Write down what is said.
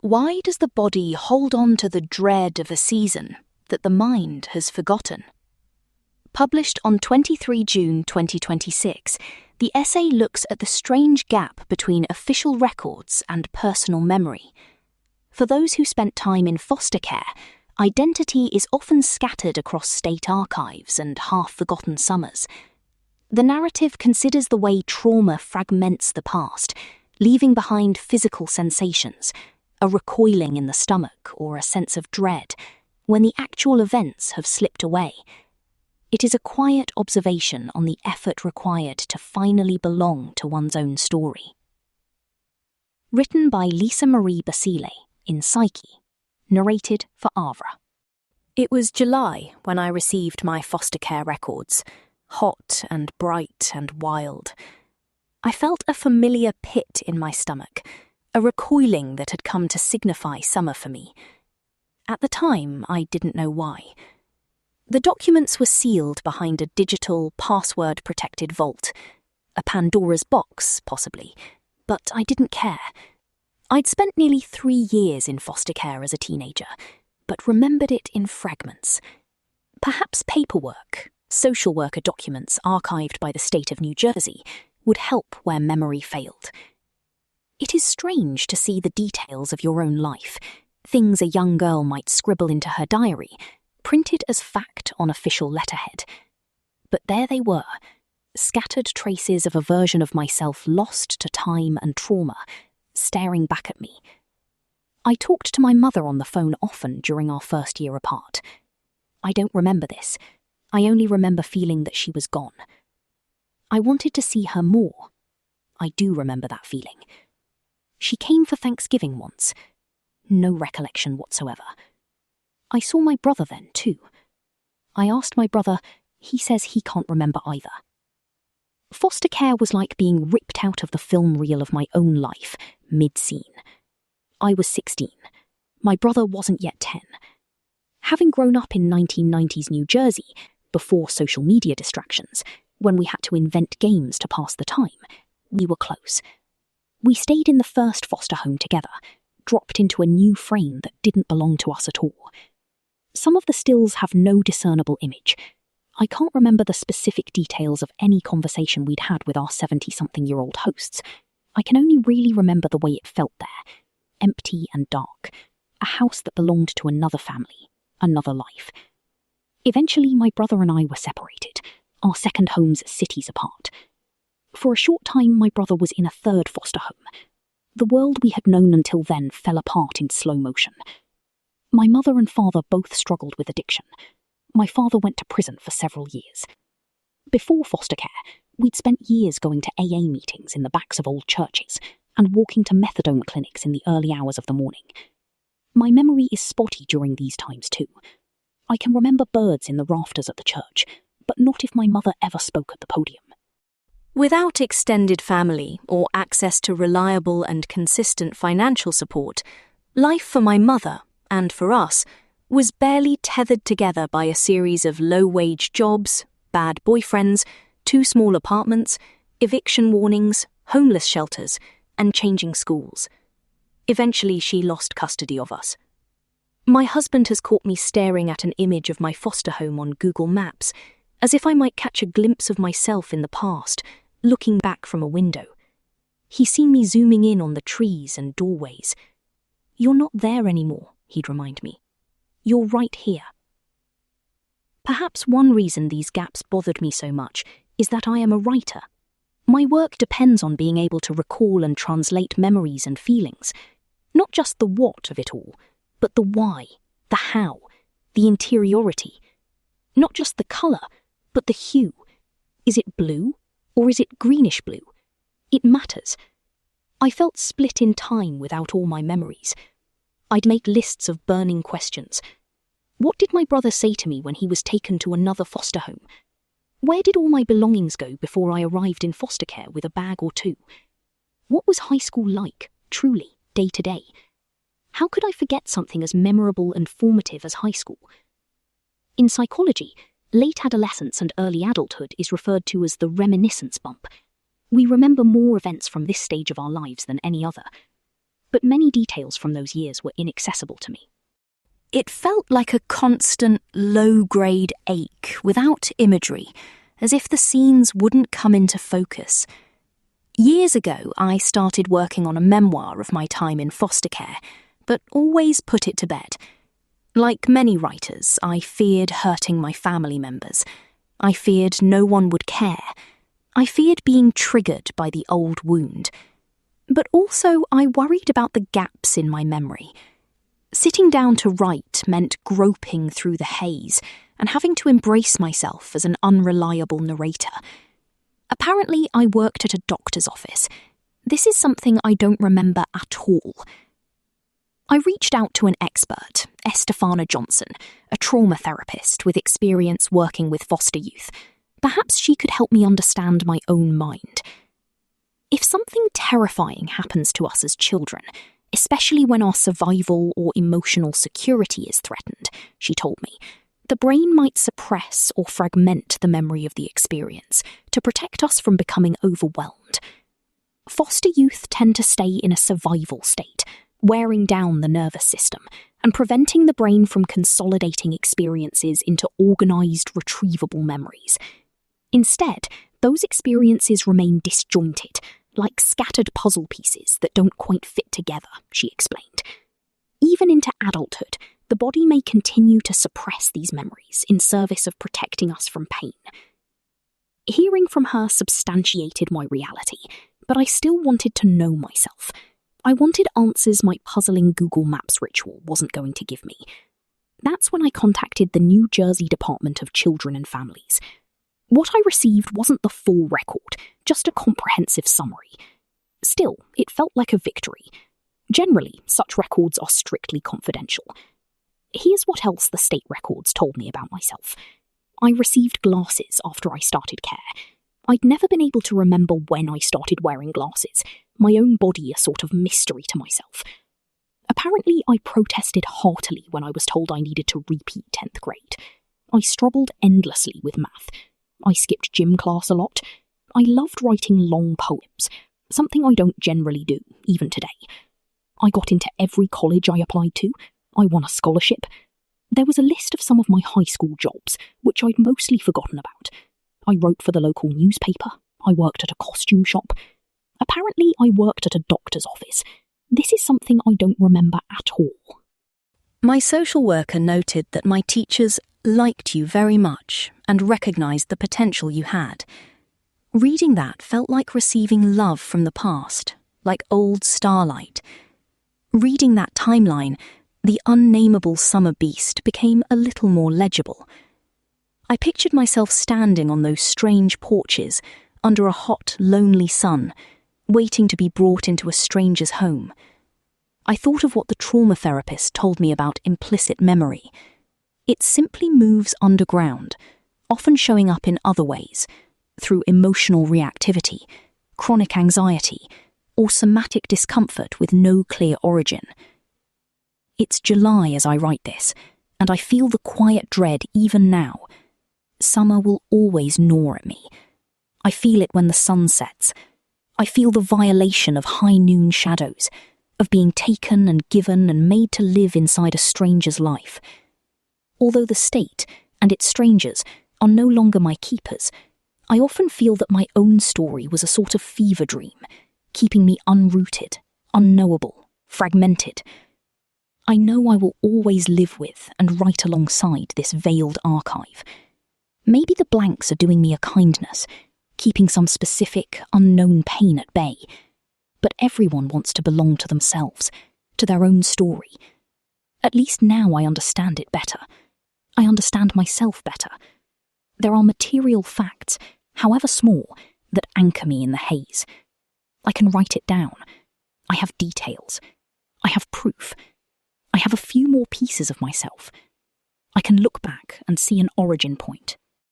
Why does the body hold on to the dread of a season that the mind has forgotten? Published on 23 June 2026, the essay looks at the strange gap between official records and personal memory. For those who spent time in foster care, identity is often scattered across state archives and half-forgotten summers. The narrative considers the way trauma fragments the past, leaving behind physical sensations, a recoiling in the stomach or a sense of dread, when the actual events have slipped away. It is a quiet observation on the effort required to finally belong to one's own story. Written by Lisa Marie Basile in Psyche, narrated for Avra. It was July when I received my foster care records, hot and bright and wild. I felt a familiar pit in my stomach, a recoiling that had come to signify summer for me. At the time, I didn't know why. The documents were sealed behind a digital, password-protected vault, a Pandora's box, possibly, but I didn't care. I'd spent nearly 3 years in foster care as a teenager, but remembered it in fragments. Perhaps paperwork, social worker documents archived by the state of New Jersey, would help where memory failed. It is strange to see the details of your own life, things a young girl might scribble into her diary, printed as fact on official letterhead. But there they were, scattered traces of a version of myself lost to time and trauma, staring back at me. I talked to my mother on the phone often during our first year apart. I don't remember this. I only remember feeling that she was gone. I wanted to see her more. I do remember that feeling. She came for Thanksgiving once. No recollection whatsoever. I saw my brother then, too. I asked my brother. He says he can't remember either. Foster care was like being ripped out of the film reel of my own life, mid-scene. I was 16. My brother wasn't yet 10. Having grown up in 1990s New Jersey, before social media distractions, when we had to invent games to pass the time, we were close. We stayed in the first foster home together, dropped into a new frame that didn't belong to us at all. Some of the stills have no discernible image. I can't remember the specific details of any conversation we'd had with our 70-something-year-old hosts. I can only really remember the way it felt there, empty and dark, a house that belonged to another family, another life. Eventually, my brother and I were separated, our second homes cities apart. For a short time, my brother was in a third foster home. The world we had known until then fell apart in slow motion. My mother and father both struggled with addiction. My father went to prison for several years. Before foster care, we'd spent years going to AA meetings in the backs of old churches and walking to methadone clinics in the early hours of the morning. My memory is spotty during these times too. I can remember birds in the rafters at the church, but not if my mother ever spoke at the podium. Without extended family or access to reliable and consistent financial support, life for my mother, and for us, was barely tethered together by a series of low-wage jobs, bad boyfriends, 2 small apartments, eviction warnings, homeless shelters, and changing schools. Eventually, she lost custody of us. My husband has caught me staring at an image of my foster home on Google Maps, as if I might catch a glimpse of myself in the past, looking back from a window. He's seen me zooming in on the trees and doorways. "You're not there anymore," he'd remind me. "You're right here." Perhaps one reason these gaps bothered me so much is that I am a writer. My work depends on being able to recall and translate memories and feelings, not just the what of it all, but the why, the how, the interiority. Not just the colour, but the hue. Is it blue, or is it greenish blue? It matters. I felt split in time without all my memories. I'd make lists of burning questions. What did my brother say to me when he was taken to another foster home? Where did all my belongings go before I arrived in foster care with a bag or 2? What was high school like, truly, day to day? How could I forget something as memorable and formative as high school? In psychology, late adolescence and early adulthood is referred to as the reminiscence bump. We remember more events from this stage of our lives than any other. but many details from those years were inaccessible to me. It felt like a constant, low-grade ache without imagery, as if the scenes wouldn't come into focus. Years ago, I started working on a memoir of my time in foster care, but always put it to bed. Like many writers, I feared hurting my family members. I feared no one would care. I feared being triggered by the old wound. But also, I worried about the gaps in my memory. Sitting down to write meant groping through the haze and having to embrace myself as an unreliable narrator. Apparently, I worked at a doctor's office. This is something I don't remember at all. I reached out to an expert, Estefana Johnson, a trauma therapist with experience working with foster youth. Perhaps she could help me understand my own mind. If something terrifying happens to us as children, especially when our survival or emotional security is threatened, she told me, the brain might suppress or fragment the memory of the experience to protect us from becoming overwhelmed. Foster youth tend to stay in a survival state, wearing down the nervous system and preventing the brain from consolidating experiences into organised, retrievable memories. Instead, those experiences remain disjointed, like scattered puzzle pieces that don't quite fit together, she explained. Even into adulthood, the body may continue to suppress these memories in service of protecting us from pain. Hearing from her substantiated my reality, but I still wanted to know myself. I wanted answers my puzzling Google Maps ritual wasn't going to give me. That's when I contacted the New Jersey Department of Children and Families. What I received wasn't the full record, just a comprehensive summary. Still, it felt like a victory. Generally, such records are strictly confidential. Here's what else the state records told me about myself. I received glasses after I started care. I'd never been able to remember when I started wearing glasses, my own body a sort of mystery to myself. Apparently, I protested heartily when I was told I needed to repeat 10th grade. I struggled endlessly with math. I skipped gym class a lot. I loved writing long poems, something I don't generally do, even today. I got into every college I applied to. I won a scholarship. There was a list of some of my high school jobs, which I'd mostly forgotten about. I wrote for the local newspaper. I worked at a costume shop. Apparently, I worked at a doctor's office. This is something I don't remember at all. My social worker noted that my teachers liked you very much and recognised the potential you had. Reading that felt like receiving love from the past, like old starlight. Reading that timeline, the unnameable summer beast became a little more legible. I pictured myself standing on those strange porches under a hot, lonely sun, waiting to be brought into a stranger's home. I thought of what the trauma therapist told me about implicit memory. It simply moves underground, often showing up in other ways, through emotional reactivity, chronic anxiety, or somatic discomfort with no clear origin. It's July as I write this, and I feel the quiet dread even now. Summer will always gnaw at me. I feel it when the sun sets. I feel the violation of high noon shadows, of being taken and given and made to live inside a stranger's life. Although the state and its strangers are no longer my keepers, I often feel that my own story was a sort of fever dream, keeping me unrooted, unknowable, fragmented. I know I will always live with and write alongside this veiled archive. Maybe the blanks are doing me a kindness, keeping some specific, unknown pain at bay. But everyone wants to belong to themselves, to their own story. At least now I understand it better. I understand myself better. There are material facts, however small, that anchor me in the haze. I can write it down. I have details. I have proof. I have a few more pieces of myself. I can look back and see an origin point,